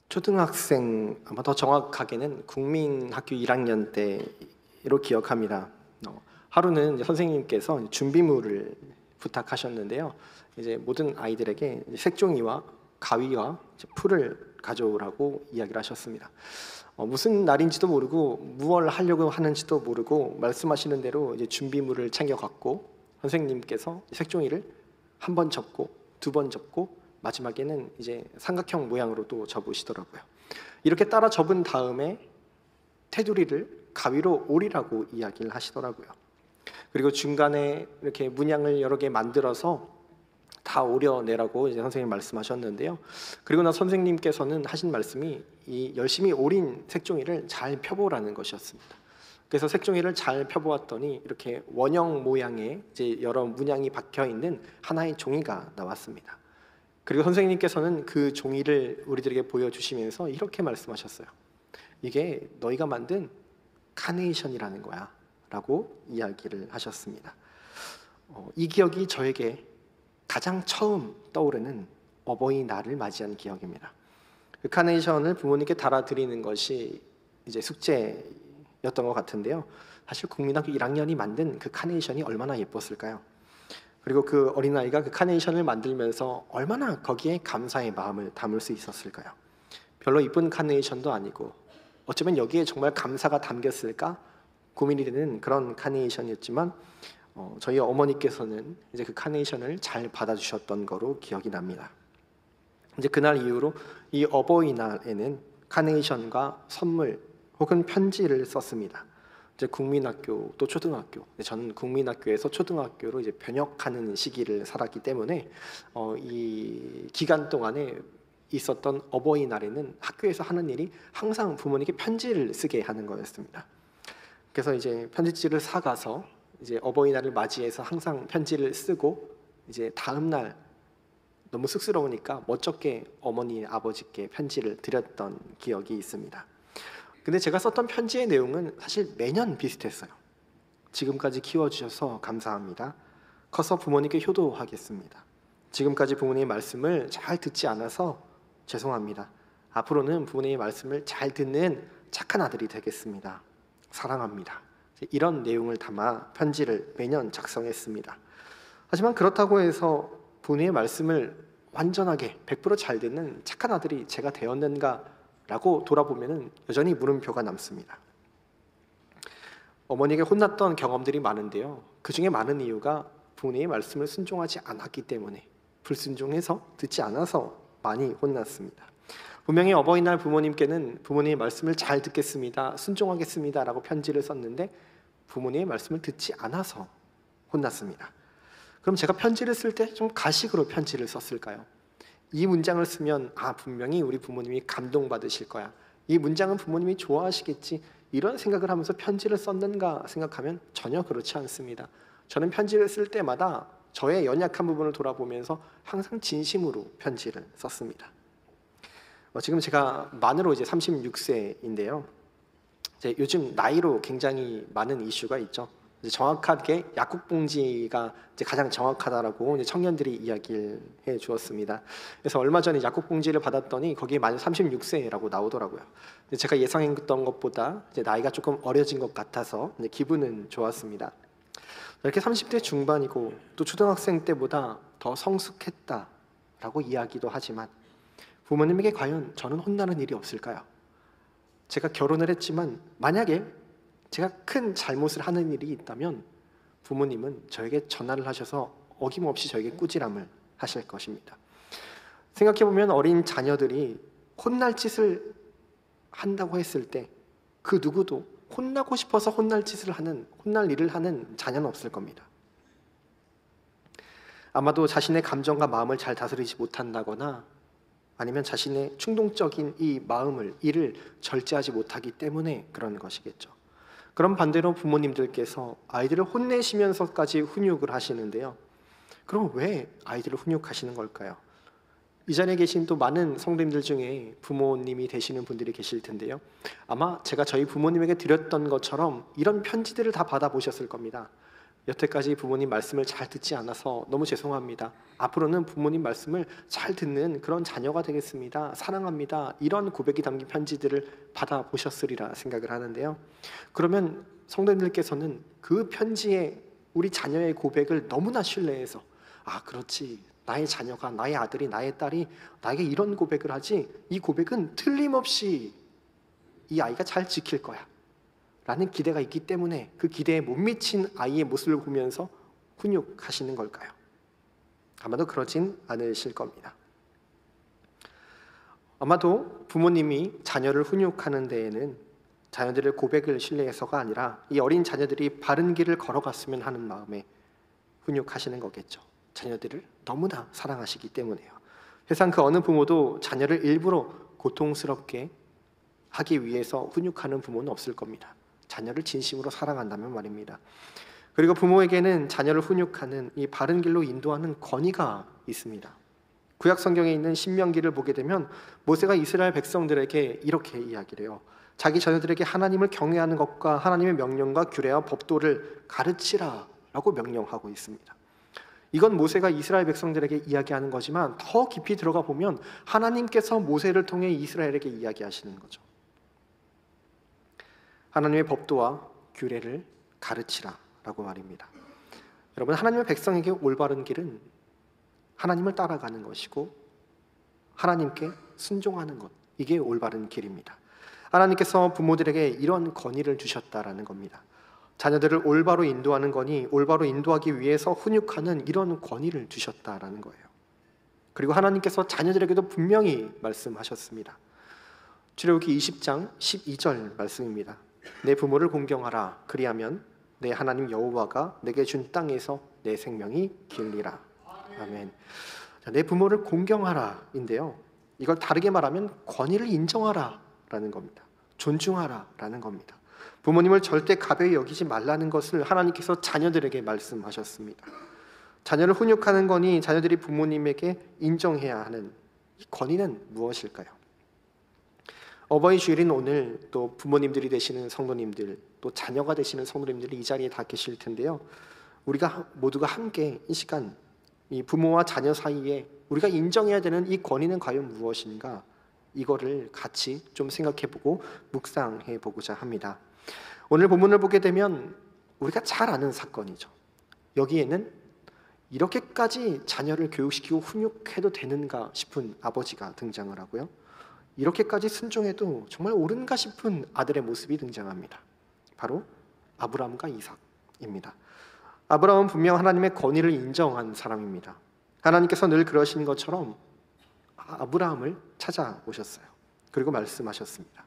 초등학생, 아마 더 정확하게는 국민학교 1학년 때로 기억합니다. 하루는 이제 선생님께서 준비물을 부탁하셨는데요. 이제 모든 아이들에게 이제 색종이와 가위와 이제 풀을 가져오라고 이야기를 하셨습니다. 무슨 날인지도 모르고 무얼 하려고 하는지도 모르고 말씀하시는 대로 이제 준비물을 챙겨갔고, 선생님께서 색종이를 한 번 접고 두 번 접고 마지막에는 이제 삼각형 모양으로 또 접으시더라고요. 이렇게 따라 접은 다음에 테두리를 가위로 오리라고 이야기를 하시더라고요. 그리고 중간에 이렇게 문양을 여러 개 만들어서 다 오려내라고 이제 선생님 말씀하셨는데요. 그리고 나 선생님께서는 하신 말씀이 이 열심히 오린 색종이를 잘 펴보라는 것이었습니다. 그래서 색종이를 잘 펴보았더니 이렇게 원형 모양의 이제 여러 문양이 박혀 있는 하나의 종이가 나왔습니다. 그리고 선생님께서는 그 종이를 우리들에게 보여주시면서 이렇게 말씀하셨어요. 이게 너희가 만든 카네이션이라는 거야 라고 이야기를 하셨습니다. 이 기억이 저에게 가장 처음 떠오르는 어버이날을 맞이한 기억입니다. 그 카네이션을 부모님께 달아드리는 것이 이제 숙제였던 것 같은데요. 사실 국민학교 1학년이 만든 그 카네이션이 얼마나 예뻤을까요? 그리고 그 어린아이가 그 카네이션을 만들면서 얼마나 거기에 감사의 마음을 담을 수 있었을까요? 별로 이쁜 카네이션도 아니고 어쩌면 여기에 정말 감사가 담겼을까 고민이 되는 그런 카네이션이었지만 저희 어머니께서는 이제 그 카네이션을 잘 받아주셨던 거로 기억이 납니다. 이제 그날 이후로 이 어버이날에는 카네이션과 선물 혹은 편지를 썼습니다. 이제 국민학교 또 초등학교, 저는 국민학교에서 초등학교로 이제 변혁하는 시기를 살았기 때문에 이 기간 동안에 있었던 어버이날에는 학교에서 하는 일이 항상 부모님께 편지를 쓰게 하는 거였습니다. 그래서 이제 편지지를 사가서 이제 어버이날을 맞이해서 항상 편지를 쓰고 이제 다음 날 너무 쑥스러우니까 멋쩍게 어머니 아버지께 편지를 드렸던 기억이 있습니다. 근데 제가 썼던 편지의 내용은 사실 매년 비슷했어요. 지금까지 키워주셔서 감사합니다. 커서 부모님께 효도하겠습니다. 지금까지 부모님의 말씀을 잘 듣지 않아서 죄송합니다. 앞으로는 부모님의 말씀을 잘 듣는 착한 아들이 되겠습니다. 사랑합니다. 이런 내용을 담아 편지를 매년 작성했습니다. 하지만 그렇다고 해서 부모님의 말씀을 완전하게 100%잘 듣는 착한 아들이 제가 되었는가 라고 돌아보면 여전히 물음표가 남습니다. 어머니에게 혼났던 경험들이 많은데요. 그 중에 많은 이유가 부모님의 말씀을 순종하지 않았기 때문에, 불순종해서 듣지 않아서 많이 혼났습니다. 분명히 어버이날 부모님께는 부모님의 말씀을 잘 듣겠습니다, 순종하겠습니다 라고 편지를 썼는데 부모님의 말씀을 듣지 않아서 혼났습니다. 그럼 제가 편지를 쓸 때 좀 가식으로 편지를 썼을까요? 이 문장을 쓰면 분명히 우리 부모님이 감동받으실 거야, 이 문장은 부모님이 좋아하시겠지, 이런 생각을 하면서 편지를 썼는가 생각하면 전혀 그렇지 않습니다. 저는 편지를 쓸 때마다 저의 연약한 부분을 돌아보면서 항상 진심으로 편지를 썼습니다. 지금 제가 만으로 이제 36세인데요. 이제 요즘 나이로 굉장히 많은 이슈가 있죠. 이제 정확하게 약국봉지가 이제 가장 정확하다라고 이제 청년들이 이야기를 해 주었습니다. 그래서 얼마 전에 약국봉지를 받았더니 거기에 만 36세라고 나오더라고요. 제가 예상했던 것보다 이제 나이가 조금 어려진 것 같아서 이제 기분은 좋았습니다. 이렇게 30대 중반이고 또 초등학생 때보다 더 성숙했다라고 이야기도 하지만 부모님에게 과연 저는 혼나는 일이 없을까요? 제가 결혼을 했지만 만약에 제가 큰 잘못을 하는 일이 있다면 부모님은 저에게 전화를 하셔서 어김없이 저에게 꾸지람을 하실 것입니다. 생각해보면 어린 자녀들이 혼날 짓을 한다고 했을 때 그 누구도 혼나고 싶어서 혼날 일을 하는 자녀는 없을 겁니다. 아마도 자신의 감정과 마음을 잘 다스리지 못한다거나 아니면 자신의 충동적인 이 마음을, 이를 절제하지 못하기 때문에 그런 것이겠죠. 그럼 반대로 부모님들께서 아이들을 혼내시면서까지 훈육을 하시는데요. 그럼 왜 아이들을 훈육하시는 걸까요? 이 자리에 계신 또 많은 성도님들 중에 부모님이 되시는 분들이 계실 텐데요. 아마 제가 저희 부모님에게 드렸던 것처럼 이런 편지들을 다 받아보셨을 겁니다. 여태까지 부모님 말씀을 잘 듣지 않아서 너무 죄송합니다. 앞으로는 부모님 말씀을 잘 듣는 그런 자녀가 되겠습니다. 사랑합니다. 이런 고백이 담긴 편지들을 받아보셨으리라 생각을 하는데요. 그러면 성도님들께서는 그 편지에 우리 자녀의 고백을 너무나 신뢰해서 그렇지, 나의 자녀가, 나의 아들이, 나의 딸이 나에게 이런 고백을 하지, 이 고백은 틀림없이 이 아이가 잘 지킬 거야 라는 기대가 있기 때문에 그 기대에 못 미친 아이의 모습을 보면서 훈육하시는 걸까요? 아마도 그러진 않으실 겁니다. 아마도 부모님이 자녀를 훈육하는 데에는 자녀들의 고백을 신뢰해서가 아니라 이 어린 자녀들이 바른 길을 걸어갔으면 하는 마음에 훈육하시는 거겠죠. 자녀들을 너무나 사랑하시기 때문에요. 세상 그 어느 부모도 자녀를 일부러 고통스럽게 하기 위해서 훈육하는 부모는 없을 겁니다. 자녀를 진심으로 사랑한다면 말입니다. 그리고 부모에게는 자녀를 훈육하는 이 바른 길로 인도하는 권위가 있습니다. 구약 성경에 있는 신명기를 보게 되면 모세가 이스라엘 백성들에게 이렇게 이야기를 해요. 자기 자녀들에게 하나님을 경외하는 것과 하나님의 명령과 규례와 법도를 가르치라 라고 명령하고 있습니다. 이건 모세가 이스라엘 백성들에게 이야기하는 거지만 더 깊이 들어가 보면 하나님께서 모세를 통해 이스라엘에게 이야기하시는 거죠. 하나님의 법도와 규례를 가르치라 라고 말입니다. 여러분, 하나님의 백성에게 올바른 길은 하나님을 따라가는 것이고 하나님께 순종하는 것, 이게 올바른 길입니다. 하나님께서 부모들에게 이런 권위를 주셨다라는 겁니다. 자녀들을 올바로 인도하는 거니 올바로 인도하기 위해서 훈육하는 이런 권위를 주셨다라는 거예요. 그리고 하나님께서 자녀들에게도 분명히 말씀하셨습니다. 출애굽기 20장 12절 말씀입니다. 내 부모를 공경하라. 그리하면 내 하나님 여호와가 내게 준 땅에서 내 생명이 길리라. 아멘. 내 부모를 공경하라 인데요, 이걸 다르게 말하면 권위를 인정하라 라는 겁니다. 존중하라 라는 겁니다. 부모님을 절대 가벼이 여기지 말라는 것을 하나님께서 자녀들에게 말씀하셨습니다. 자녀를 훈육하는 거니 자녀들이 부모님에게 인정해야 하는 이 권위는 무엇일까요? 어버이 주일인 오늘 또 부모님들이 되시는 성도님들, 또 자녀가 되시는 성도님들이 이 자리에 다 계실 텐데요, 우리가 모두가 함께 이 시간 이 부모와 자녀 사이에 우리가 인정해야 되는 이 권위는 과연 무엇인가, 이거를 같이 좀 생각해보고 묵상해보고자 합니다. 오늘 본문을 보게 되면 우리가 잘 아는 사건이죠. 여기에는 이렇게까지 자녀를 교육시키고 훈육해도 되는가 싶은 아버지가 등장을 하고요, 이렇게까지 순종해도 정말 옳은가 싶은 아들의 모습이 등장합니다. 바로 아브라함과 이삭입니다. 아브라함은 분명 하나님의 권위를 인정한 사람입니다. 하나님께서 늘 그러신 것처럼 아브라함을 찾아오셨어요. 그리고 말씀하셨습니다.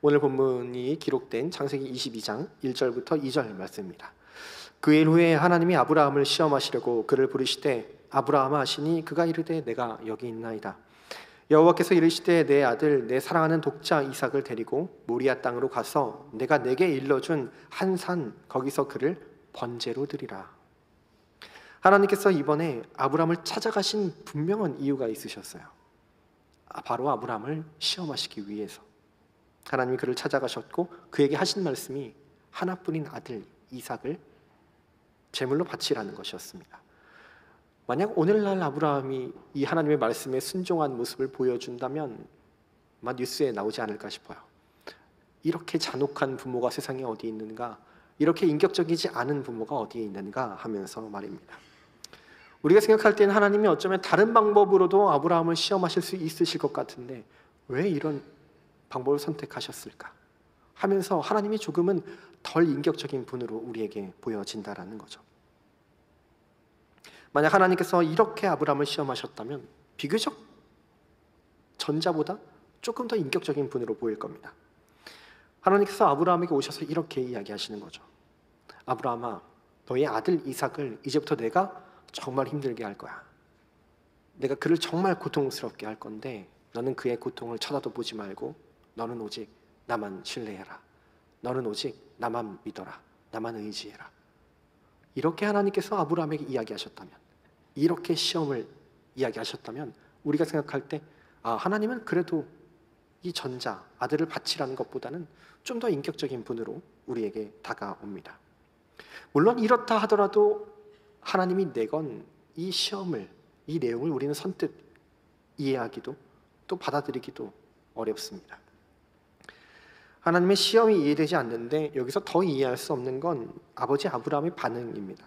오늘 본문이 기록된 창세기 22장 1절부터 2절 말씀입니다. 그 일 후에 하나님이 아브라함을 시험하시려고 그를 부르시되 아브라함아 하시니 그가 이르되 내가 여기 있나이다. 여호와께서 이르시되 내 아들 내 사랑하는 독자 이삭을 데리고 모리아 땅으로 가서 내가 내게 일러준 한 산 거기서 그를 번제로 드리라. 하나님께서 이번에 아브라함을 찾아가신 분명한 이유가 있으셨어요. 바로 아브라함을 시험하시기 위해서 하나님이 그를 찾아가셨고 그에게 하신 말씀이 하나뿐인 아들 이삭을 제물로 바치라는 것이었습니다. 만약 오늘날 아브라함이 이 하나님의 말씀에 순종한 모습을 보여준다면 아마 뉴스에 나오지 않을까 싶어요. 이렇게 잔혹한 부모가 세상에 어디 있는가, 이렇게 인격적이지 않은 부모가 어디에 있는가 하면서 말입니다. 우리가 생각할 때는 하나님이 어쩌면 다른 방법으로도 아브라함을 시험하실 수 있으실 것 같은데 왜 이런 방법을 선택하셨을까 하면서 하나님이 조금은 덜 인격적인 분으로 우리에게 보여진다라는 거죠. 만약 하나님께서 이렇게 아브라함을 시험하셨다면 비교적 전자보다 조금 더 인격적인 분으로 보일 겁니다. 하나님께서 아브라함에게 오셔서 이렇게 이야기하시는 거죠. 아브라함아, 너의 아들 이삭을 이제부터 내가 정말 힘들게 할 거야. 내가 그를 정말 고통스럽게 할 건데 너는 그의 고통을 쳐다도 보지 말고 너는 오직 나만 신뢰해라. 너는 오직 나만 믿어라. 나만 의지해라. 이렇게 하나님께서 아브라함에게 이야기하셨다면, 이렇게 시험을 이야기하셨다면 우리가 생각할 때 하나님은 그래도 이 전자, 아들을 바치라는 것보다는 좀 더 인격적인 분으로 우리에게 다가옵니다. 물론 이렇다 하더라도 하나님이 내건 이 시험을, 이 내용을 우리는 선뜻 이해하기도 또 받아들이기도 어렵습니다. 하나님의 시험이 이해되지 않는데 여기서 더 이해할 수 없는 건 아버지 아브라함의 반응입니다.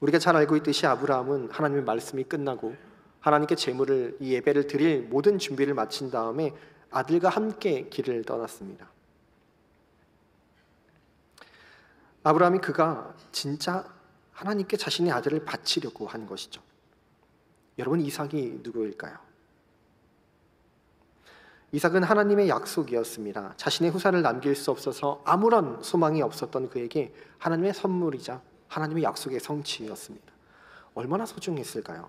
우리가 잘 알고 있듯이 아브라함은 하나님의 말씀이 끝나고 하나님께 제물을, 이 예배를 드릴 모든 준비를 마친 다음에 아들과 함께 길을 떠났습니다. 아브라함이 그가 진짜 하나님께 자신의 아들을 바치려고 한 것이죠. 여러분, 이삭이 누구일까요? 이삭은 하나님의 약속이었습니다. 자신의 후사를 남길 수 없어서 아무런 소망이 없었던 그에게 하나님의 선물이자 하나님의 약속의 성취였습니다. 얼마나 소중했을까요?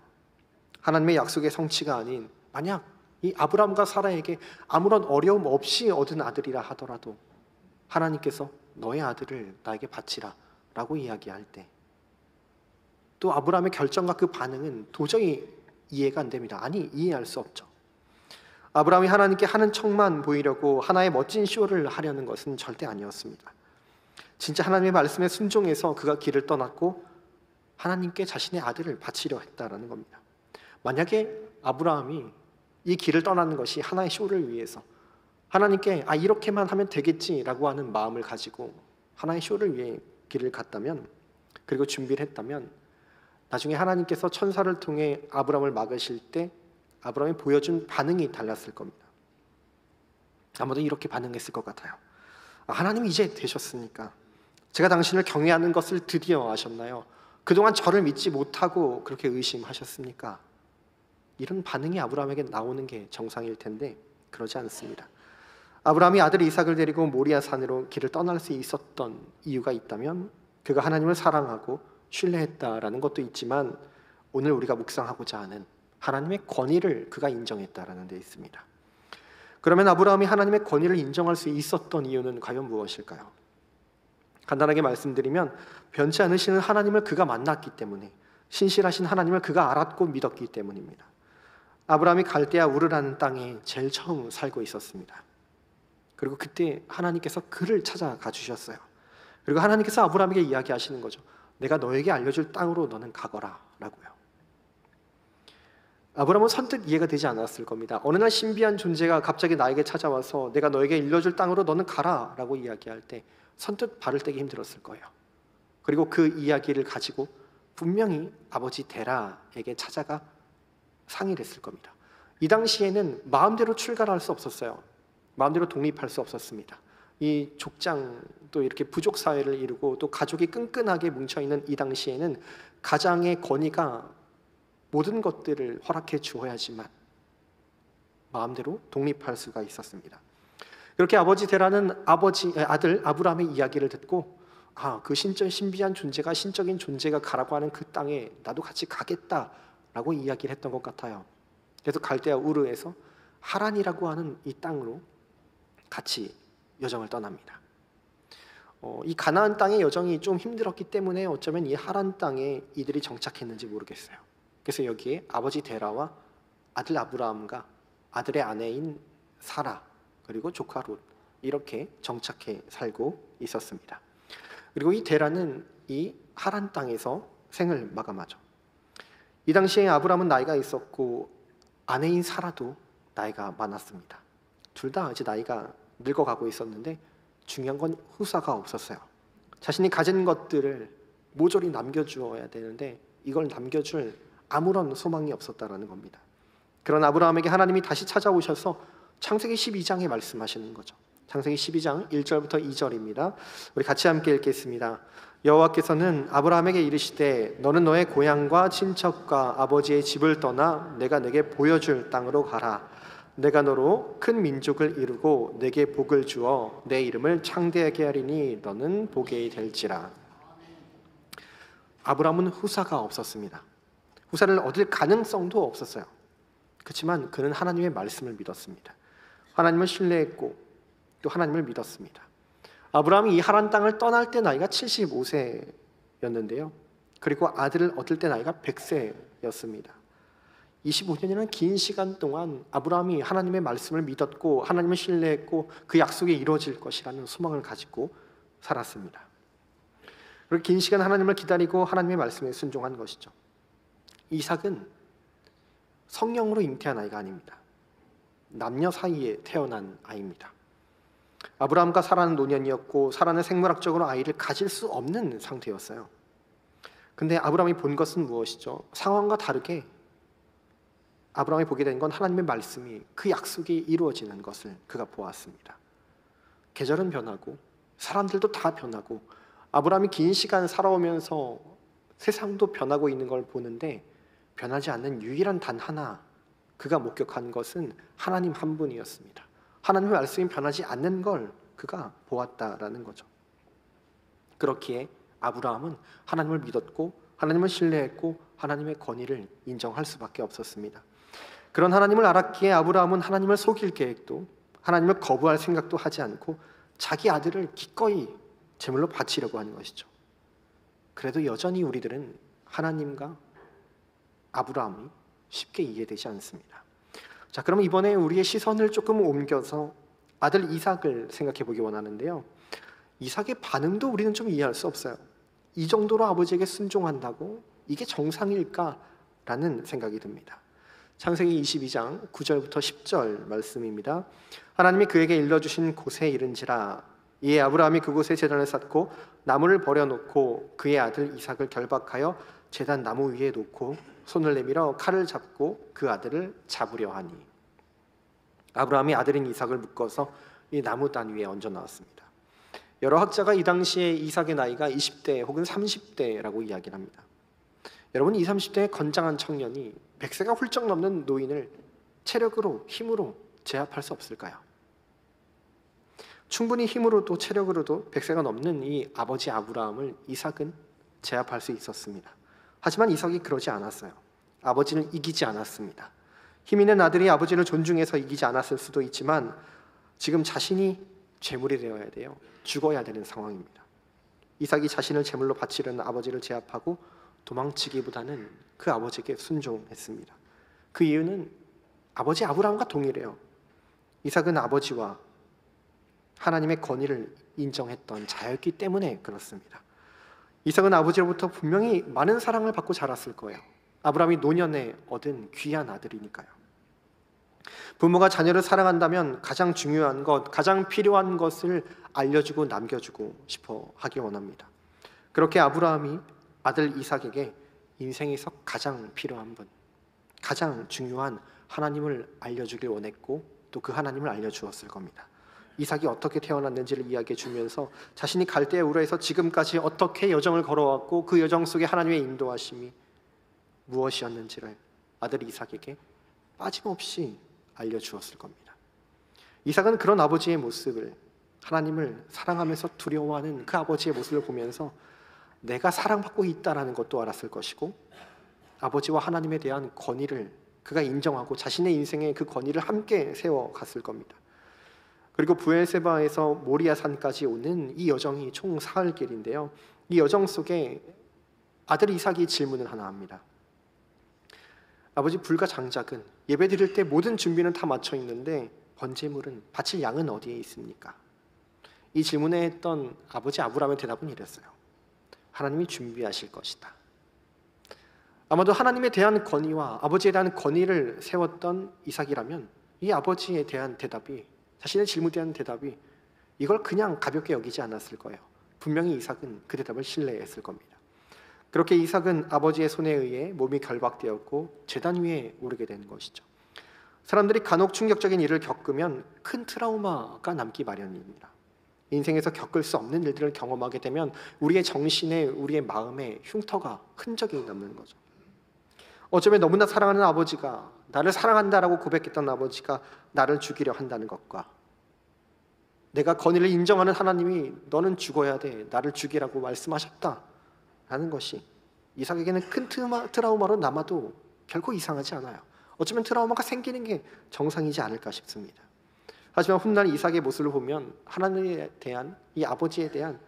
하나님의 약속의 성취가 아닌 만약 이 아브라함과 사라에게 아무런 어려움 없이 얻은 아들이라 하더라도 하나님께서 너의 아들을 나에게 바치라 라고 이야기할 때 또 아브라함의 결정과 그 반응은 도저히 이해가 안 됩니다. 아니, 이해할 수 없죠. 아브라함이 하나님께 하는 척만 보이려고 하나의 멋진 쇼를 하려는 것은 절대 아니었습니다. 진짜 하나님의 말씀에 순종해서 그가 길을 떠났고 하나님께 자신의 아들을 바치려 했다라는 겁니다. 만약에 아브라함이 이 길을 떠나는 것이 하나의 쇼를 위해서 하나님께 이렇게만 하면 되겠지라고 하는 마음을 가지고 하나의 쇼를 위해 길을 갔다면, 그리고 준비를 했다면 나중에 하나님께서 천사를 통해 아브라함을 막으실 때 아브라함이 보여준 반응이 달랐을 겁니다. 아마도 이렇게 반응했을 것 같아요. 하나님이 이제 되셨으니까 제가 당신을 경외하는 것을 드디어 아셨나요? 그동안 저를 믿지 못하고 그렇게 의심하셨습니까? 이런 반응이 아브라함에게 나오는 게 정상일 텐데 그러지 않습니다. 아브라함이 아들 이삭을 데리고 모리아 산으로 길을 떠날 수 있었던 이유가 있다면 그가 하나님을 사랑하고 신뢰했다라는 것도 있지만 오늘 우리가 묵상하고자 하는 하나님의 권위를 그가 인정했다라는 데 있습니다. 그러면 아브라함이 하나님의 권위를 인정할 수 있었던 이유는 과연 무엇일까요? 간단하게 말씀드리면 변치 않으시는 하나님을 그가 만났기 때문에, 신실하신 하나님을 그가 알았고 믿었기 때문입니다. 아브라함이 갈대아 우르라는 땅에 제일 처음 살고 있었습니다. 그리고 그때 하나님께서 그를 찾아가 주셨어요. 그리고 하나님께서 아브라함에게 이야기하시는 거죠. 내가 너에게 알려줄 땅으로 너는 가거라 라고요. 아브라함은 선뜻 이해가 되지 않았을 겁니다. 어느 날 신비한 존재가 갑자기 나에게 찾아와서 내가 너에게 일러줄 땅으로 너는 가라 라고 이야기할 때 선뜻 발을 떼기 힘들었을 거예요. 그리고 그 이야기를 가지고 분명히 아버지 데라에게 찾아가 상의를 했을 겁니다. 이 당시에는 마음대로 출가할 수 없었어요. 마음대로 독립할 수 없었습니다. 이 족장, 또 이렇게 부족 사회를 이루고 또 가족이 끈끈하게 뭉쳐있는 이 당시에는 가장의 권위가 모든 것들을 허락해 주어야지만 마음대로 독립할 수가 있었습니다. 이렇게 아버지 데라는 아들 아브라함의 이야기를 듣고 그 신비한 존재가, 신적인 존재가 가라고 하는 그 땅에 나도 같이 가겠다라고 이야기를 했던 것 같아요. 그래서 갈대아 우르에서 하란이라고 하는 이 땅으로 같이 여정을 떠납니다. 이 가나안 땅의 여정이 좀 힘들었기 때문에 어쩌면 이 하란 땅에 이들이 정착했는지 모르겠어요. 그래서 여기에 아버지 데라와 아들 아브라함과 아들의 아내인 사라 그리고 조카 롯 이렇게 정착해 살고 있었습니다. 그리고 이 데라는 이 하란 땅에서 생을 마감하죠. 이 당시에 아브라함은 나이가 있었고 아내인 사라도 나이가 많았습니다. 둘 다 이제 나이가 늙어가고 있었는데 중요한 건 후사가 없었어요. 자신이 가진 것들을 모조리 남겨주어야 되는데 이걸 남겨줄 아무런 소망이 없었다라는 겁니다. 그런 아브라함에게 하나님이 다시 찾아오셔서 창세기 12장에 말씀하시는 거죠. 창세기 12장 1절부터 2절입니다. 우리 같이 함께 읽겠습니다. 여호와께서는 아브라함에게 이르시되 너는 너의 고향과 친척과 아버지의 집을 떠나 내가 내게 보여줄 땅으로 가라. 내가 너로 큰 민족을 이루고 내게 복을 주어 내 이름을 창대하게 하리니 너는 복이 될지라. 아브라함은 후사가 없었습니다. 후사를 얻을 가능성도 없었어요. 그렇지만 그는 하나님의 말씀을 믿었습니다. 하나님을 신뢰했고 또 하나님을 믿었습니다. 아브라함이 이 하란 땅을 떠날 때 나이가 75세였는데요. 그리고 아들을 얻을 때 나이가 100세였습니다. 25년이라는 긴 시간 동안 아브라함이 하나님의 말씀을 믿었고 하나님을 신뢰했고 그 약속이 이루어질 것이라는 소망을 가지고 살았습니다. 그리고 긴 시간 하나님을 기다리고 하나님의 말씀에 순종한 것이죠. 이삭은 성령으로 잉태한 아이가 아닙니다. 남녀 사이에 태어난 아이입니다. 아브라함과 사라는 노년이었고 사라는 생물학적으로 아이를 가질 수 없는 상태였어요. 근데 아브라함이 본 것은 무엇이죠? 상황과 다르게 아브라함이 보게 된 건 하나님의 말씀이 그 약속이 이루어지는 것을 그가 보았습니다. 계절은 변하고 사람들도 다 변하고 아브라함이 긴 시간 살아오면서 세상도 변하고 있는 걸 보는데 변하지 않는 유일한 단 하나, 그가 목격한 것은 하나님 한 분이었습니다. 하나님의 말씀이 변하지 않는 걸 그가 보았다라는 거죠. 그렇기에 아브라함은 하나님을 믿었고 하나님을 신뢰했고 하나님의 권위를 인정할 수밖에 없었습니다. 그런 하나님을 알았기에 아브라함은 하나님을 속일 계획도, 하나님을 거부할 생각도 하지 않고 자기 아들을 기꺼이 제물로 바치려고 하는 것이죠. 그래도 여전히 우리들은 하나님과 아브라함이 쉽게 이해되지 않습니다. 자, 그럼 이번에 우리의 시선을 조금 옮겨서 아들 이삭을 생각해 보기 원하는데요. 이삭의 반응도 우리는 좀 이해할 수 없어요. 이 정도로 아버지에게 순종한다고 이게 정상일까라는 생각이 듭니다. 창세기 22장 9절부터 10절 말씀입니다. 하나님이 그에게 일러주신 곳에 이른지라 이에 아브라함이 그곳에 제단을 쌓고 나무를 버려놓고 그의 아들 이삭을 결박하여 제단 나무 위에 놓고 손을 내밀어 칼을 잡고 그 아들을 잡으려 하니 아브라함이 아들인 이삭을 묶어서 이 나무단 위에 얹어 놓았습니다. 여러 학자가 이 당시에 이삭의 나이가 20대 혹은 30대라고 이야기를 합니다. 여러분, 20, 30대의 건장한 청년이 100세가 훌쩍 넘는 노인을 체력으로, 힘으로 제압할 수 없을까요? 충분히 힘으로도 체력으로도 100세가 넘는 이 아버지 아브라함을 이삭은 제압할 수 있었습니다. 하지만 이삭이 그러지 않았어요. 아버지를 이기지 않았습니다. 힘 있는 아들이 아버지를 존중해서 이기지 않았을 수도 있지만 지금 자신이 제물이 되어야 돼요. 죽어야 되는 상황입니다. 이삭이 자신을 제물로 바치려는 아버지를 제압하고 도망치기보다는 그 아버지에게 순종했습니다. 그 이유는 아버지 아브라함과 동일해요. 이삭은 아버지와 하나님의 권위를 인정했던 자였기 때문에 그렇습니다. 이삭은 아버지로부터 분명히 많은 사랑을 받고 자랐을 거예요. 아브라함이 노년에 얻은 귀한 아들이니까요. 부모가 자녀를 사랑한다면 가장 중요한 것, 가장 필요한 것을 알려주고 남겨주고 싶어 하길 원합니다. 그렇게 아브라함이 아들 이삭에게 인생에서 가장 필요한 분, 가장 중요한 하나님을 알려주길 원했고 또 그 하나님을 알려주었을 겁니다. 이삭이 어떻게 태어났는지를 이야기해 주면서 자신이 갈대아 우르에서 지금까지 어떻게 여정을 걸어왔고 그 여정 속에 하나님의 인도하심이 무엇이었는지를 아들 이삭에게 빠짐없이 알려주었을 겁니다. 이삭은 그런 아버지의 모습을, 하나님을 사랑하면서 두려워하는 그 아버지의 모습을 보면서 내가 사랑받고 있다는 것도 알았을 것이고 아버지와 하나님에 대한 권위를 그가 인정하고 자신의 인생에 그 권위를 함께 세워갔을 겁니다. 그리고 브엘세바에서 모리아산까지 오는 이 여정이 총 사흘 길인데요. 이 여정 속에 아들 이삭이 질문을 하나 합니다. 아버지, 불과 장작은 예배 드릴 때 모든 준비는 다 마쳐 있는데 번제물은 바칠 양은 어디에 있습니까? 이 질문에 했던 아버지 아브라함의 대답은 이랬어요. 하나님이 준비하실 것이다. 아마도 하나님에 대한 권위와 아버지에 대한 권위를 세웠던 이삭이라면 이 아버지에 대한 대답이, 자신의 질문에 대한 대답이 이걸 그냥 가볍게 여기지 않았을 거예요. 분명히 이삭은 그 대답을 신뢰했을 겁니다. 그렇게 이삭은 아버지의 손에 의해 몸이 결박되었고 제단 위에 오르게 된 것이죠. 사람들이 간혹 충격적인 일을 겪으면 큰 트라우마가 남기 마련입니다. 인생에서 겪을 수 없는 일들을 경험하게 되면 우리의 정신에, 우리의 마음에 흉터가, 흔적이 남는 거죠. 어쩌면 너무나 사랑하는 아버지가, 나를 사랑한다라고 고백했던 아버지가 나를 죽이려 한다는 것과 내가 권위를 인정하는 하나님이 너는 죽어야 돼, 나를 죽이라고 말씀하셨다라는 것이 이삭에게는 큰 트라우마로 남아도 결코 이상하지 않아요. 어쩌면 트라우마가 생기는 게 정상이지 않을까 싶습니다. 하지만 훗날 이삭의 모습을 보면 하나님에 대한, 이 아버지에 대한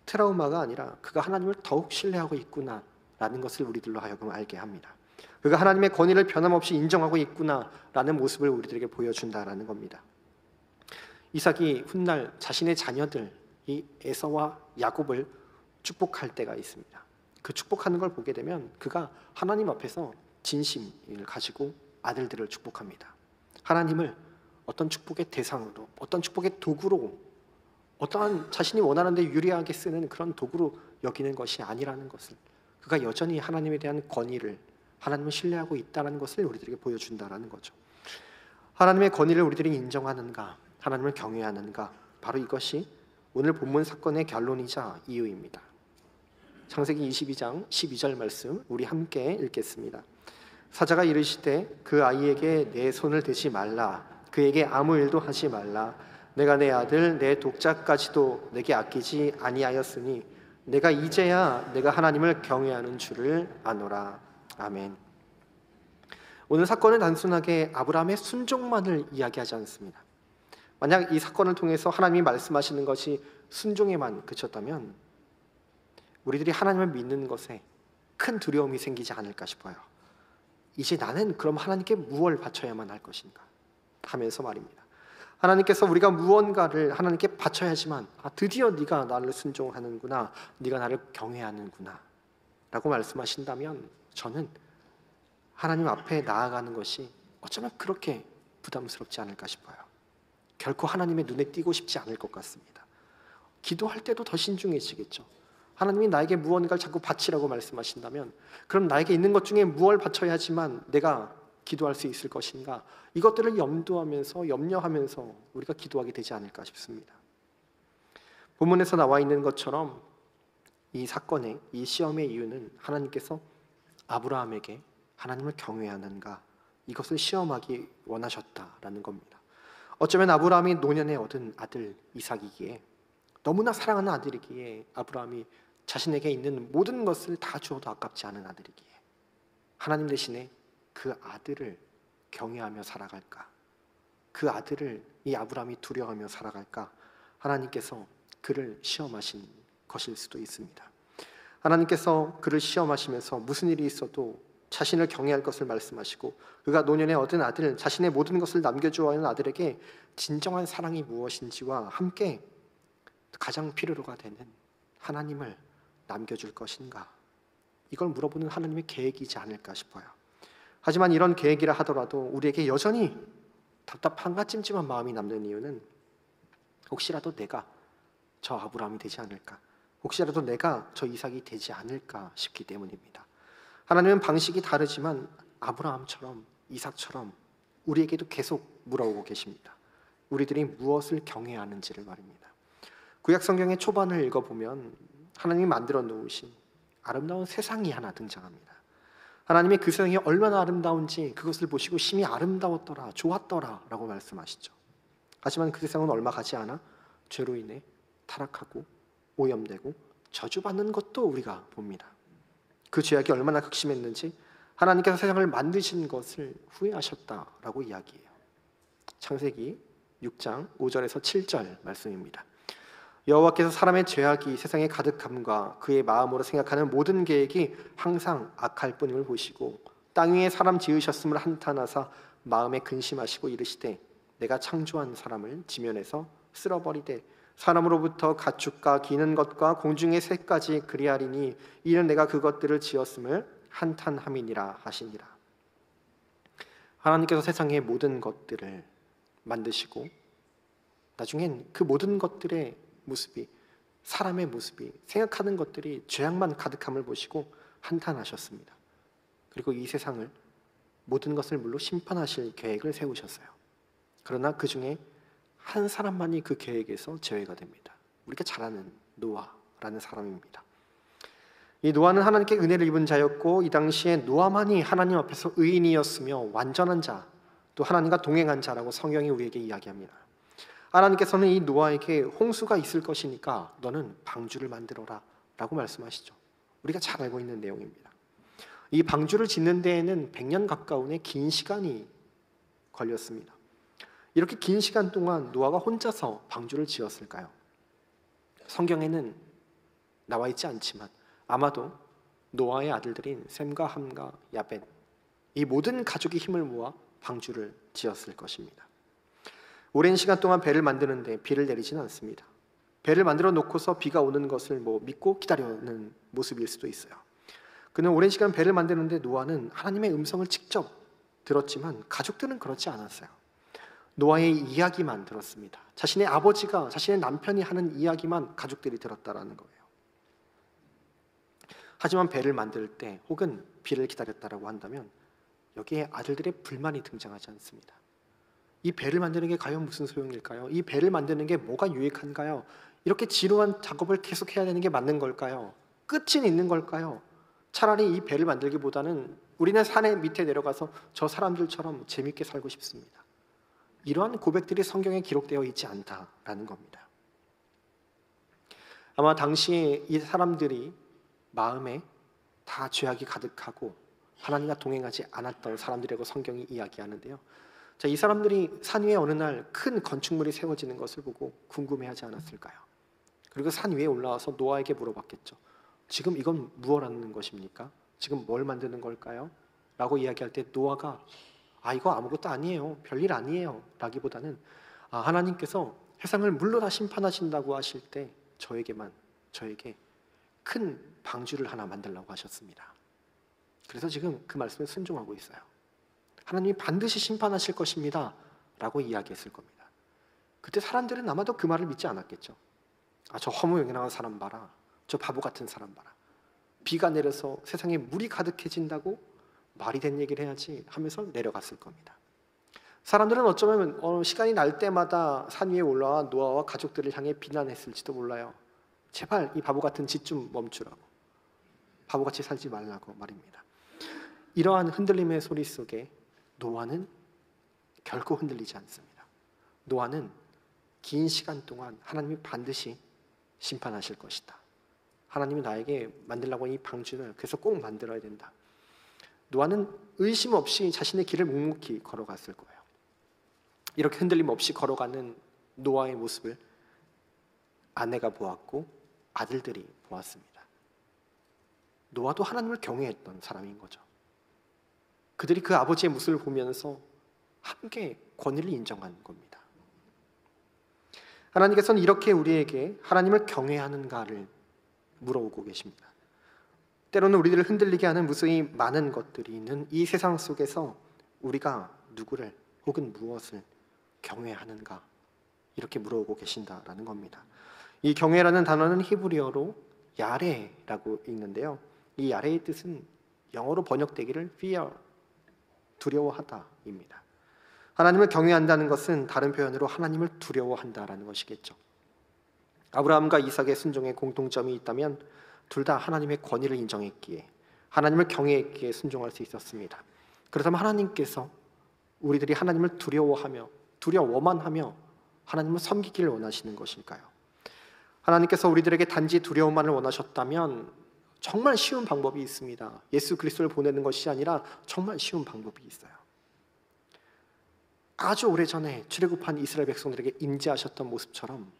트라우마가 아니라 그가 하나님을 더욱 신뢰하고 있구나라는 것을 우리들로 하여금 알게 합니다. 그가 하나님의 권위를 변함없이 인정하고 있구나라는 모습을 우리들에게 보여준다라는 겁니다. 이삭이 훗날 자신의 자녀들, 이 에서와 야곱을 축복할 때가 있습니다. 그 축복하는 걸 보게 되면 그가 하나님 앞에서 진심을 가지고 아들들을 축복합니다. 하나님을 어떤 축복의 대상으로, 어떤 축복의 도구로, 어떠한 자신이 원하는 데 유리하게 쓰는 그런 도구로 여기는 것이 아니라는 것을, 그가 여전히 하나님에 대한 권위를, 하나님을 신뢰하고 있다는 것을 우리들에게 보여준다는 거죠. 하나님의 권위를 우리들이 인정하는가, 하나님을 경외하는가, 바로 이것이 오늘 본문 사건의 결론이자 이유입니다. 창세기 22장 12절 말씀 우리 함께 읽겠습니다. 사자가 이르시되 그 아이에게 내 손을 대지 말라, 그에게 아무 일도 하지 말라. 내가 내 아들 내 독자까지도 내게 아끼지 아니하였으니 내가 이제야 내가 하나님을 경외하는 줄을 아노라. 아멘. 오늘 사건은 단순하게 아브라함의 순종만을 이야기하지 않습니다. 만약 이 사건을 통해서 하나님이 말씀하시는 것이 순종에만 그쳤다면 우리들이 하나님을 믿는 것에 큰 두려움이 생기지 않을까 싶어요. 이제 나는 그럼 하나님께 무엇을 바쳐야만 할 것인가 하면서 말입니다. 하나님께서 우리가 무언가를 하나님께 바쳐야지만 드디어 네가 나를 순종하는구나, 네가 나를 경외하는구나 라고 말씀하신다면 저는 하나님 앞에 나아가는 것이 어쩌면 그렇게 부담스럽지 않을까 싶어요. 결코 하나님의 눈에 띄고 싶지 않을 것 같습니다. 기도할 때도 더 신중해지겠죠. 하나님이 나에게 무언가를 자꾸 바치라고 말씀하신다면 그럼 나에게 있는 것 중에 무엇을 바쳐야지만 내가 기도할 수 있을 것인가, 이것들을 염려하면서 우리가 기도하게 되지 않을까 싶습니다. 본문에서 나와 있는 것처럼 이 사건의, 이 시험의 이유는 하나님께서 아브라함에게 하나님을 경외하는가, 이것을 시험하기 원하셨다라는 겁니다. 어쩌면 아브라함이 노년에 얻은 아들 이삭이기에, 너무나 사랑하는 아들이기에, 아브라함이 자신에게 있는 모든 것을 다 주어도 아깝지 않은 아들이기에 하나님 대신에 그 아들을 경외하며 살아갈까, 그 아들을 이 아브라함이 두려워하며 살아갈까, 하나님께서 그를 시험하신 것일 수도 있습니다. 하나님께서 그를 시험하시면서 무슨 일이 있어도 자신을 경외할 것을 말씀하시고, 그가 노년에 얻은 아들, 자신의 모든 것을 남겨주어 하는 아들에게 진정한 사랑이 무엇인지와 함께 가장 필요로가 되는 하나님을 남겨줄 것인가, 이걸 물어보는 하나님의 계획이지 않을까 싶어요. 하지만 이런 계획이라 하더라도 우리에게 여전히 답답한가 찜찜한 마음이 남는 이유는 혹시라도 내가 저 아브라함이 되지 않을까, 혹시라도 내가 저 이삭이 되지 않을까 싶기 때문입니다. 하나님은 방식이 다르지만 아브라함처럼, 이삭처럼 우리에게도 계속 물어오고 계십니다. 우리들이 무엇을 경외하는지를 말입니다. 구약 성경의 초반을 읽어보면 하나님이 만들어 놓으신 아름다운 세상이 하나 등장합니다. 하나님이 그 세상이 얼마나 아름다운지 그것을 보시고 심히 아름다웠더라, 좋았더라 라고 말씀하시죠. 하지만 그 세상은 얼마 가지 않아 죄로 인해 타락하고 오염되고 저주받는 것도 우리가 봅니다. 그 죄악이 얼마나 극심했는지 하나님께서 세상을 만드신 것을 후회하셨다라고 이야기해요. 창세기 6장 5절에서 7절 말씀입니다. 여호와께서 사람의 죄악이 세상에 가득함과 그의 마음으로 생각하는 모든 계획이 항상 악할 뿐임을 보시고 땅 위에 사람 지으셨음을 한탄하사 마음에 근심하시고 이르시되 내가 창조한 사람을 지면에서 쓸어버리되 사람으로부터 가축과 기는 것과 공중의 새까지 그리하리니 이는 내가 그것들을 지었음을 한탄함이니라 하시니라. 하나님께서 세상의 모든 것들을 만드시고 나중엔 그 모든 것들의 모습이, 사람의 모습이, 생각하는 것들이 죄악만 가득함을 보시고 한탄하셨습니다. 그리고 이 세상을, 모든 것을 물로 심판하실 계획을 세우셨어요. 그러나 그 중에 한 사람만이 그 계획에서 제외가 됩니다. 우리가 잘 아는 노아라는 사람입니다. 이 노아는 하나님께 은혜를 입은 자였고 이 당시에 노아만이 하나님 앞에서 의인이었으며 완전한 자, 또 하나님과 동행한 자라고 성경이 우리에게 이야기합니다. 하나님께서는 이 노아에게 홍수가 있을 것이니까 너는 방주를 만들어라 라고 말씀하시죠. 우리가 잘 알고 있는 내용입니다. 이 방주를 짓는 데에는 100년 가까운의 긴 시간이 걸렸습니다. 이렇게 긴 시간 동안 노아가 혼자서 방주를 지었을까요? 성경에는 나와 있지 않지만 아마도 노아의 아들들인 셈과 함과 야벳, 이 모든 가족이 힘을 모아 방주를 지었을 것입니다. 오랜 시간 동안 배를 만드는데 비를 내리지는 않습니다. 배를 만들어 놓고서 비가 오는 것을 믿고 기다려는 모습일 수도 있어요. 그는 오랜 시간 배를 만드는데 노아는 하나님의 음성을 직접 들었지만 가족들은 그렇지 않았어요. 노아의 이야기만 들었습니다. 자신의 아버지가 자신의 남편이 하는 이야기만 가족들이 들었다라는 거예요. 하지만 배를 만들 때 혹은 비를 기다렸다라고 한다면 여기에 아들들의 불만이 등장하지 않습니다. 이 배를 만드는 게 과연 무슨 소용일까요? 이 배를 만드는 게 뭐가 유익한가요? 이렇게 지루한 작업을 계속 해야 되는 게 맞는 걸까요? 끝은 있는 걸까요? 차라리 이 배를 만들기보다는 우리는 산의 밑에 내려가서 저 사람들처럼 재밌게 살고 싶습니다. 이러한 고백들이 성경에 기록되어 있지 않다라는 겁니다. 아마 당시에 이 사람들이 마음에 다 죄악이 가득하고 하나님과 동행하지 않았던 사람들이라고 성경이 이야기하는데요. 자, 이 사람들이 산 위에 어느 날 큰 건축물이 세워지는 것을 보고 궁금해하지 않았을까요? 그리고 산 위에 올라와서 노아에게 물어봤겠죠. 지금 이건 무엇하는 것입니까? 지금 뭘 만드는 걸까요? 라고 이야기할 때 노아가 이거 아무것도 아니에요, 별일 아니에요 라기보다는 하나님께서 세상을 물로 다 심판하신다고 하실 때 저에게 큰 방주를 하나 만들라고 하셨습니다. 그래서 지금 그 말씀에 순종하고 있어요. 하나님이 반드시 심판하실 것입니다 라고 이야기했을 겁니다. 그때 사람들은 아마도 그 말을 믿지 않았겠죠. 저 허무맹랑한 사람 봐라, 저 바보 같은 사람 봐라, 비가 내려서 세상에 물이 가득해진다고 말이 된 얘기를 해야지 하면서 내려갔을 겁니다. 사람들은 어쩌면 시간이 날 때마다 산 위에 올라와 노아와 가족들을 향해 비난했을지도 몰라요. 제발 이 바보 같은 짓 좀 멈추라고, 바보같이 살지 말라고 말입니다. 이러한 흔들림의 소리 속에 노아는 결코 흔들리지 않습니다. 노아는 긴 시간 동안 하나님이 반드시 심판하실 것이다, 하나님이 나에게 만들라고 이 방주를 그래서 꼭 만들어야 된다, 노아는 의심 없이 자신의 길을 묵묵히 걸어갔을 거예요. 이렇게 흔들림 없이 걸어가는 노아의 모습을 아내가 보았고 아들들이 보았습니다. 노아도 하나님을 경외했던 사람인 거죠. 그들이 그 아버지의 모습을 보면서 함께 권위를 인정한 겁니다. 하나님께서는 이렇게 우리에게 하나님을 경외하는가를 물어보고 계십니다. 때로는 우리들을 흔들리게 하는 무수히 많은 것들이 있는 이 세상 속에서 우리가 누구를 혹은 무엇을 경외하는가, 이렇게 물어보고 계신다라는 겁니다. 이 경외라는 단어는 히브리어로 야레라고 읽는데요. 이 야레의 뜻은 영어로 번역되기를 fear, 두려워하다입니다. 하나님을 경외한다는 것은 다른 표현으로 하나님을 두려워한다라는 것이겠죠. 아브라함과 이삭의 순종에 공통점이 있다면 둘 다 하나님의 권위를 인정했기에, 하나님을 경외했기에 순종할 수 있었습니다. 그렇다면 하나님께서 우리들이 하나님을 두려워만 하며 하나님을 섬기기를 원하시는 것일까요? 하나님께서 우리들에게 단지 두려움만을 원하셨다면 정말 쉬운 방법이 있습니다. 예수 그리스도를 보내는 것이 아니라 정말 쉬운 방법이 있어요. 아주 오래전에 출애굽한 이스라엘 백성들에게 임재하셨던 모습처럼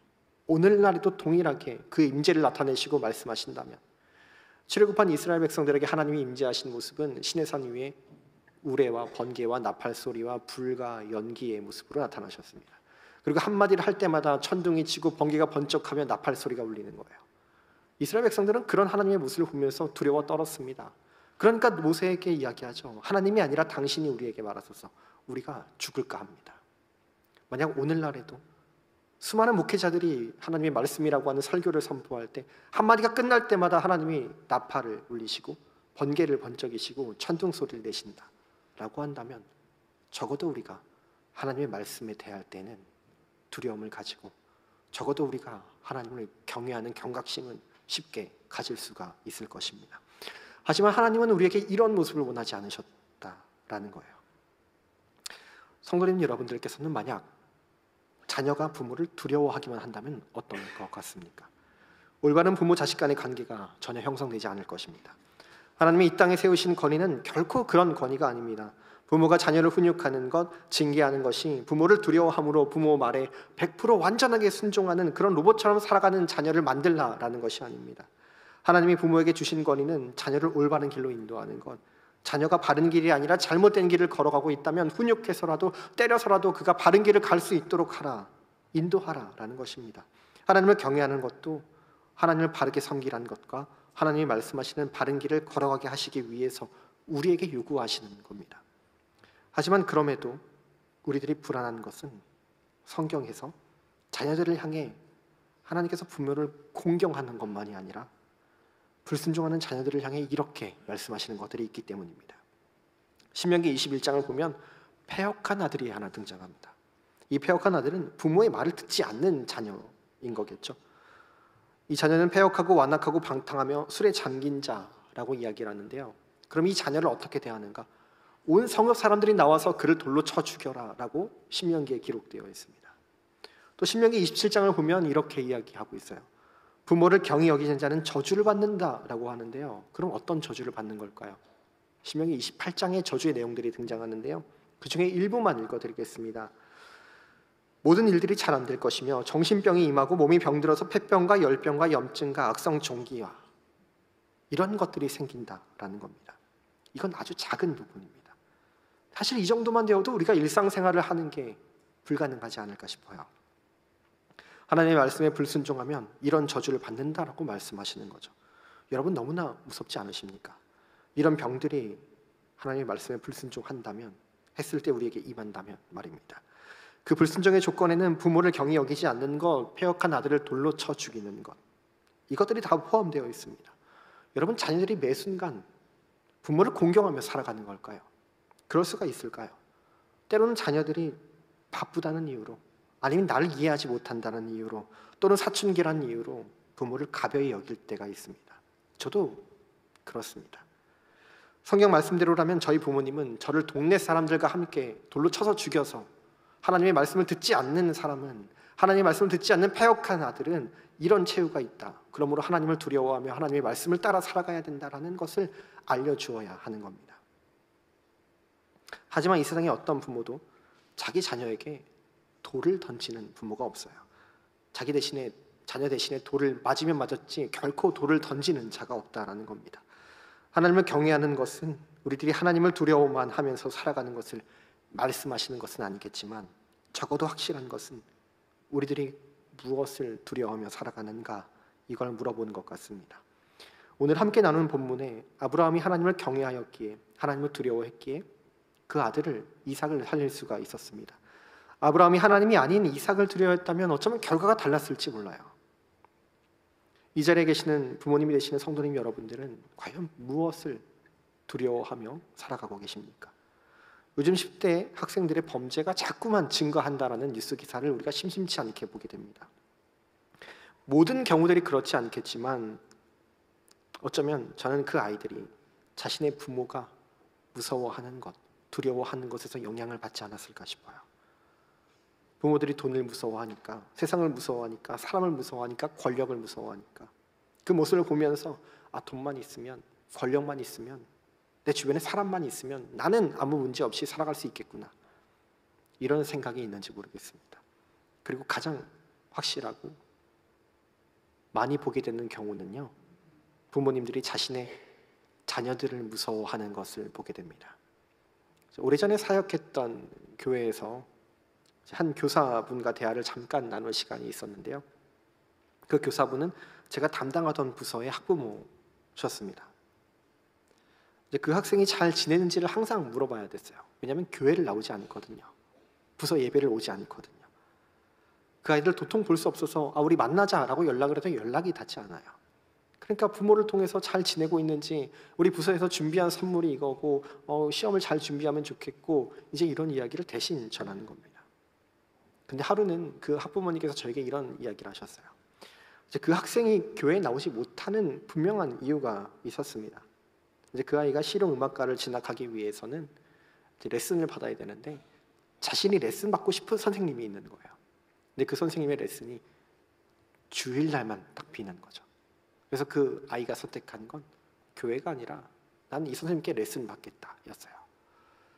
오늘날에도 동일하게 그 임재를 나타내시고 말씀하신다면, 출애굽한 이스라엘 백성들에게 하나님이 임재하신 모습은 시내산 위에 우레와 번개와 나팔 소리와 불과 연기의 모습으로 나타나셨습니다. 그리고 한마디를 할 때마다 천둥이 치고 번개가 번쩍하며 나팔 소리가 울리는 거예요. 이스라엘 백성들은 그런 하나님의 모습을 보면서 두려워 떨었습니다. 그러니까 모세에게 이야기하죠. 하나님이 아니라 당신이 우리에게 말하소서, 우리가 죽을까 합니다. 만약 오늘날에도 수많은 목회자들이 하나님의 말씀이라고 하는 설교를 선포할 때 한마디가 끝날 때마다 하나님이 나팔을 울리시고 번개를 번쩍이시고 천둥 소리를 내신다 라고 한다면, 적어도 우리가 하나님의 말씀에 대할 때는 두려움을 가지고, 적어도 우리가 하나님을 경외하는 경각심은 쉽게 가질 수가 있을 것입니다. 하지만 하나님은 우리에게 이런 모습을 원하지 않으셨다라는 거예요. 성도님 여러분들께서는 만약 자녀가 부모를 두려워하기만 한다면 어떨 것 같습니까? 올바른 부모 자식 간의 관계가 전혀 형성되지 않을 것입니다. 하나님이 이 땅에 세우신 권위는 결코 그런 권위가 아닙니다. 부모가 자녀를 훈육하는 것, 징계하는 것이 부모를 두려워함으로 부모 말에 100% 완전하게 순종하는 그런 로봇처럼 살아가는 자녀를 만들라라는 것이 아닙니다. 하나님이 부모에게 주신 권위는 자녀를 올바른 길로 인도하는 것, 자녀가 바른 길이 아니라 잘못된 길을 걸어가고 있다면 훈육해서라도 때려서라도 그가 바른 길을 갈 수 있도록 하라, 인도하라라는 것입니다. 하나님을 경외하는 것도 하나님을 바르게 섬기라는 것과 하나님이 말씀하시는 바른 길을 걸어가게 하시기 위해서 우리에게 요구하시는 겁니다. 하지만 그럼에도 우리들이 불안한 것은 성경에서 자녀들을 향해 하나님께서 부모를 공경하는 것만이 아니라 불순종하는 자녀들을 향해 이렇게 말씀하시는 것들이 있기 때문입니다. 신명기 21장을 보면 패역한 아들이 하나 등장합니다. 이 패역한 아들은 부모의 말을 듣지 않는 자녀인 거겠죠. 이 자녀는 패역하고 완악하고 방탕하며 술에 잠긴 자라고 이야기를 하는데요. 그럼 이 자녀를 어떻게 대하는가? 온 성읍 사람들이 나와서 그를 돌로 쳐 죽여라 라고 신명기에 기록되어 있습니다. 또 신명기 27장을 보면 이렇게 이야기하고 있어요. 부모를 경히 여기는 자는 저주를 받는다라고 하는데요. 그럼 어떤 저주를 받는 걸까요? 신명기 28장의 저주의 내용들이 등장하는데요. 그 중에 일부만 읽어드리겠습니다. 모든 일들이 잘 안 될 것이며 정신병이 임하고 몸이 병들어서 폐병과 열병과 염증과 악성 종기와 이런 것들이 생긴다라는 겁니다. 이건 아주 작은 부분입니다. 사실 이 정도만 되어도 우리가 일상생활을 하는 게 불가능하지 않을까 싶어요. 하나님의 말씀에 불순종하면 이런 저주를 받는다라고 말씀하시는 거죠. 여러분 너무나 무섭지 않으십니까? 이런 병들이 하나님의 말씀에 불순종한다면, 했을 때 우리에게 임한다면 말입니다. 그 불순종의 조건에는 부모를 경히 여기지 않는 것, 패역한 아들을 돌로 쳐 죽이는 것, 이것들이 다 포함되어 있습니다. 여러분 자녀들이 매 순간 부모를 공경하며 살아가는 걸까요? 그럴 수가 있을까요? 때로는 자녀들이 바쁘다는 이유로, 아니면 나를 이해하지 못한다는 이유로, 또는 사춘기라는 이유로 부모를 가벼이 여길 때가 있습니다. 저도 그렇습니다. 성경 말씀대로라면 저희 부모님은 저를 동네 사람들과 함께 돌로 쳐서 죽여서, 하나님의 말씀을 듣지 않는 사람은, 하나님의 말씀을 듣지 않는 패역한 아들은 이런 최후가 있다, 그러므로 하나님을 두려워하며 하나님의 말씀을 따라 살아가야 된다라는 것을 알려주어야 하는 겁니다. 하지만 이 세상에 어떤 부모도 자기 자녀에게 돌을 던지는 부모가 없어요. 자녀 대신에 돌을 맞으면 맞았지 결코 돌을 던지는 자가 없다라는 겁니다. 하나님을 경외하는 것은 우리들이 하나님을 두려워만 하면서 살아가는 것을 말씀하시는 것은 아니겠지만, 적어도 확실한 것은 우리들이 무엇을 두려워하며 살아가는가, 이걸 물어보는 것 같습니다. 오늘 함께 나누는 본문에 아브라함이 하나님을 경외하였기에, 하나님을 두려워했기에 그 아들을 이삭을 살릴 수가 있었습니다. 아브라함이 하나님이 아닌 이삭을 두려워했다면 어쩌면 결과가 달랐을지 몰라요. 이 자리에 계시는 부모님이 되시는 성도님 여러분들은 과연 무엇을 두려워하며 살아가고 계십니까? 요즘 10대 학생들의 범죄가 자꾸만 증가한다라는 뉴스 기사를 우리가 심심치 않게 보게 됩니다. 모든 경우들이 그렇지 않겠지만 어쩌면 저는 그 아이들이 자신의 부모가 무서워하는 것, 두려워하는 것에서 영향을 받지 않았을까 싶어요. 부모들이 돈을 무서워하니까, 세상을 무서워하니까, 사람을 무서워하니까, 권력을 무서워하니까 그 모습을 보면서 돈만 있으면, 권력만 있으면, 내 주변에 사람만 있으면 나는 아무 문제 없이 살아갈 수 있겠구나, 이런 생각이 있는지 모르겠습니다. 그리고 가장 확실하고 많이 보게 되는 경우는요, 부모님들이 자신의 자녀들을 무서워하는 것을 보게 됩니다. 오래전에 사역했던 교회에서 한 교사분과 대화를 잠깐 나눌 시간이 있었는데요. 그 교사분은 제가 담당하던 부서의 학부모셨습니다. 그 학생이 잘 지내는지를 항상 물어봐야 됐어요. 왜냐하면 교회를 나오지 않거든요. 부서 예배를 오지 않거든요. 그 아이들 도통 볼 수 없어서 우리 만나자라고 연락을 해도 연락이 닿지 않아요. 그러니까 부모를 통해서 잘 지내고 있는지, 우리 부서에서 준비한 선물이 이거고 시험을 잘 준비하면 좋겠고, 이제 이런 이야기를 대신 전하는 겁니다. 근데 하루는 그 학부모님께서 저에게 이런 이야기를 하셨어요. 이제 그 학생이 교회에 나오지 못하는 분명한 이유가 있었습니다. 이제 그 아이가 실용음악과를 진학하기 위해서는 이제 레슨을 받아야 되는데, 자신이 레슨 받고 싶은 선생님이 있는 거예요. 근데 그 선생님의 레슨이 주일날만 딱 비는 거죠. 그래서 그 아이가 선택한 건 교회가 아니라 난 이 선생님께 레슨 받겠다 였어요.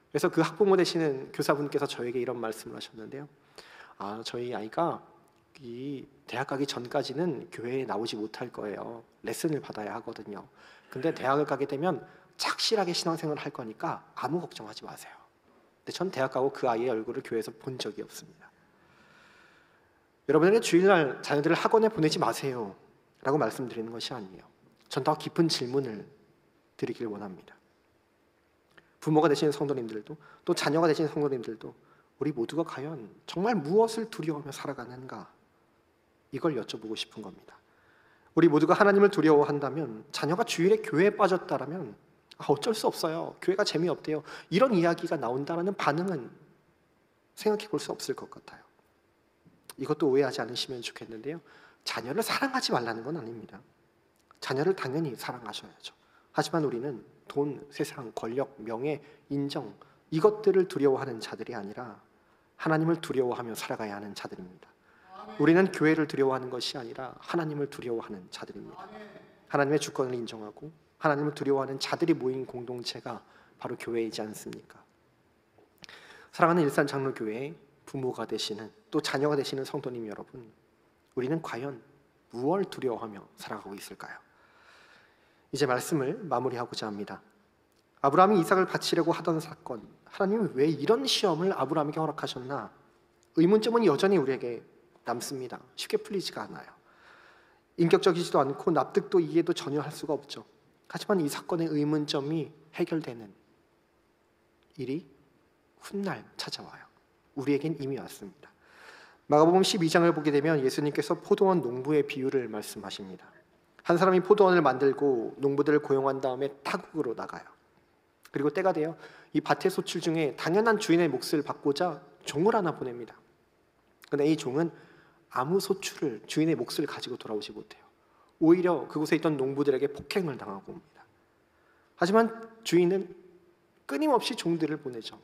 그래서 그 학부모 되시는 교사분께서 저에게 이런 말씀을 하셨는데요. 저희 아이가 이 대학 가기 전까지는 교회에 나오지 못할 거예요. 레슨을 받아야 하거든요. 근데 대학을 가게 되면 착실하게 신앙생활을 할 거니까 아무 걱정하지 마세요. 근데 전 대학 가고 그 아이의 얼굴을 교회에서 본 적이 없습니다. 여러분에게 주일날 자녀들을 학원에 보내지 마세요 라고 말씀드리는 것이 아니에요. 전 더 깊은 질문을 드리길 원합니다. 부모가 되시는 성도님들도 또 자녀가 되시는 성도님들도 우리 모두가 과연 정말 무엇을 두려워하며 살아가는가, 이걸 여쭤보고 싶은 겁니다. 우리 모두가 하나님을 두려워한다면, 자녀가 주일에 교회에 빠졌다라면 어쩔 수 없어요, 교회가 재미없대요, 이런 이야기가 나온다는 반응은 생각해 볼 수 없을 것 같아요. 이것도 오해하지 않으시면 좋겠는데요, 자녀를 사랑하지 말라는 건 아닙니다. 자녀를 당연히 사랑하셔야죠. 하지만 우리는 돈, 세상, 권력, 명예, 인정, 이것들을 두려워하는 자들이 아니라 하나님을 두려워하며 살아가야 하는 자들입니다. 우리는 교회를 두려워하는 것이 아니라 하나님을 두려워하는 자들입니다. 하나님의 주권을 인정하고 하나님을 두려워하는 자들이 모인 공동체가 바로 교회이지 않습니까? 사랑하는 일산장로교회의 부모가 되시는, 또 자녀가 되시는 성도님 여러분, 우리는 과연 무엇을 두려워하며 살아가고 있을까요? 이제 말씀을 마무리하고자 합니다. 아브라함이 이삭을 바치려고 하던 사건, 하나님은 왜 이런 시험을 아브라함에게 허락하셨나? 의문점은 여전히 우리에게 남습니다. 쉽게 풀리지가 않아요. 인격적이지도 않고 납득도 이해도 전혀 할 수가 없죠. 하지만 이 사건의 의문점이 해결되는 일이 훗날 찾아와요. 우리에겐 이미 왔습니다. 마가복음 12장을 보게 되면 예수님께서 포도원 농부의 비유를 말씀하십니다. 한 사람이 포도원을 만들고 농부들을 고용한 다음에 타국으로 나가요. 그리고 때가 되어 이 밭의 소출 중에 당연한 주인의 몫을 받고자 종을 하나 보냅니다. 그런데 이 종은 아무 소출을, 주인의 몫을 가지고 돌아오지 못해요. 오히려 그곳에 있던 농부들에게 폭행을 당하고 옵니다. 하지만 주인은 끊임없이 종들을 보내죠.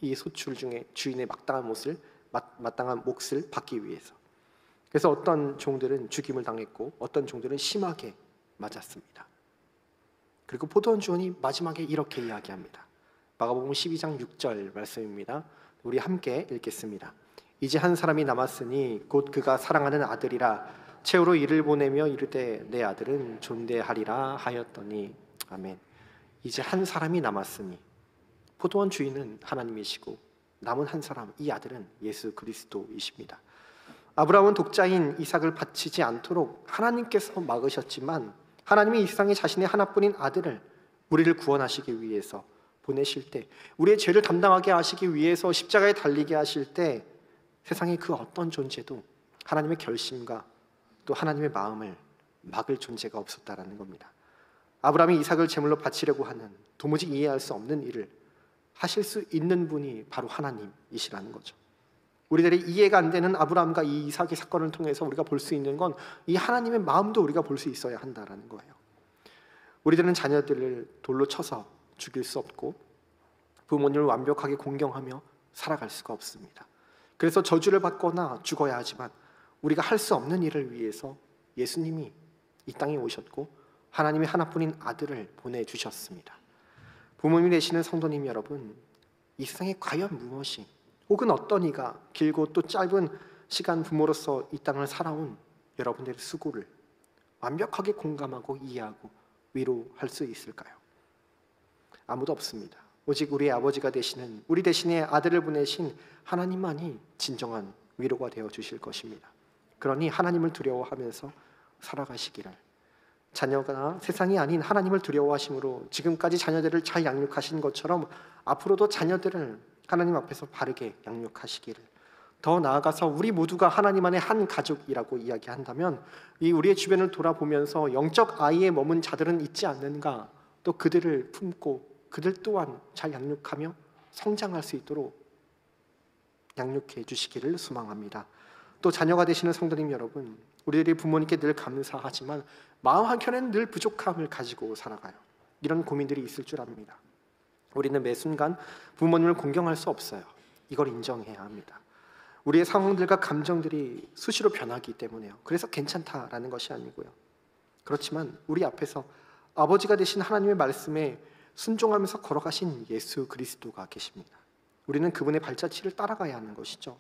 이 소출 중에 주인의 마땅한 몫을 받기 위해서. 그래서 어떤 종들은 죽임을 당했고 어떤 종들은 심하게 맞았습니다. 그리고 포도원 주인이 마지막에 이렇게 이야기합니다. 마가복음 12장 6절 말씀입니다. 우리 함께 읽겠습니다. 이제 한 사람이 남았으니 곧 그가 사랑하는 아들이라, 채우러 이를 보내며 이르되 내 아들은 존대하리라 하였더니. 아멘. 이제 한 사람이 남았으니, 포도원 주인은 하나님이시고 남은 한 사람, 이 아들은 예수 그리스도이십니다. 아브라함은 독자인 이삭을 바치지 않도록 하나님께서 막으셨지만, 하나님이 이 세상에 자신의 하나뿐인 아들을, 우리를 구원하시기 위해서 보내실 때, 우리의 죄를 담당하게 하시기 위해서 십자가에 달리게 하실 때, 세상의 그 어떤 존재도 하나님의 결심과 또 하나님의 마음을 막을 존재가 없었다라는 겁니다. 아브라함이 이삭을 제물로 바치려고 하는 도무지 이해할 수 없는 일을 하실 수 있는 분이 바로 하나님이시라는 거죠. 우리들의 이해가 안 되는 아브라함과 이 이삭의 사건을 통해서 우리가 볼 수 있는 건 이 하나님의 마음도 우리가 볼 수 있어야 한다라는 거예요. 우리들은 자녀들을 돌로 쳐서 죽일 수 없고 부모님을 완벽하게 공경하며 살아갈 수가 없습니다. 그래서 저주를 받거나 죽어야 하지만 우리가 할 수 없는 일을 위해서 예수님이 이 땅에 오셨고 하나님의 하나뿐인 아들을 보내주셨습니다. 부모님이 되시는 성도님 여러분, 이 세상에 과연 무엇이, 혹은 어떤 이가 길고 또 짧은 시간 부모로서 이 땅을 살아온 여러분들의 수고를 완벽하게 공감하고 이해하고 위로할 수 있을까요? 아무도 없습니다. 오직 우리의 아버지가 되시는, 우리 대신에 아들을 보내신 하나님만이 진정한 위로가 되어 주실 것입니다. 그러니 하나님을 두려워하면서 살아가시기를, 자녀가 세상이 아닌 하나님을 두려워하심으로 지금까지 자녀들을 잘 양육하신 것처럼 앞으로도 자녀들을 하나님 앞에서 바르게 양육하시기를, 더 나아가서 우리 모두가 하나님 안에 한 가족이라고 이야기한다면 이 우리의 주변을 돌아보면서 영적 아이에 머문 자들은 있지 않는가, 또 그들을 품고 그들 또한 잘 양육하며 성장할 수 있도록 양육해 주시기를 소망합니다. 또 자녀가 되시는 성도님 여러분, 우리들이 부모님께 늘 감사하지만 마음 한켠에는 늘 부족함을 가지고 살아가요. 이런 고민들이 있을 줄 압니다. 우리는 매 순간 부모님을 공경할 수 없어요. 이걸 인정해야 합니다. 우리의 상황들과 감정들이 수시로 변하기 때문에요. 그래서 괜찮다라는 것이 아니고요. 그렇지만 우리 앞에서 아버지가 되신 하나님의 말씀에 순종하면서 걸어가신 예수 그리스도가 계십니다. 우리는 그분의 발자취를 따라가야 하는 것이죠.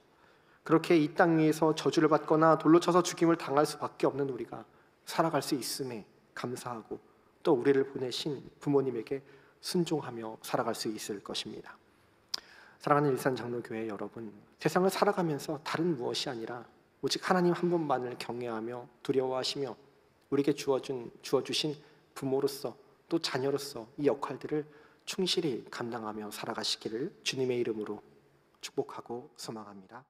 그렇게 이 땅 위에서 저주를 받거나 돌로 쳐서 죽임을 당할 수밖에 없는 우리가 살아갈 수 있음에 감사하고, 또 우리를 보내신 부모님에게 순종하며 살아갈 수 있을 것입니다. 사랑하는 일산장로교회 여러분, 세상을 살아가면서 다른 무엇이 아니라 오직 하나님 한 분만을 경외하며 두려워하시며 우리에게 주어주신 부모로서 또 자녀로서 이 역할들을 충실히 감당하며 살아가시기를 주님의 이름으로 축복하고 소망합니다.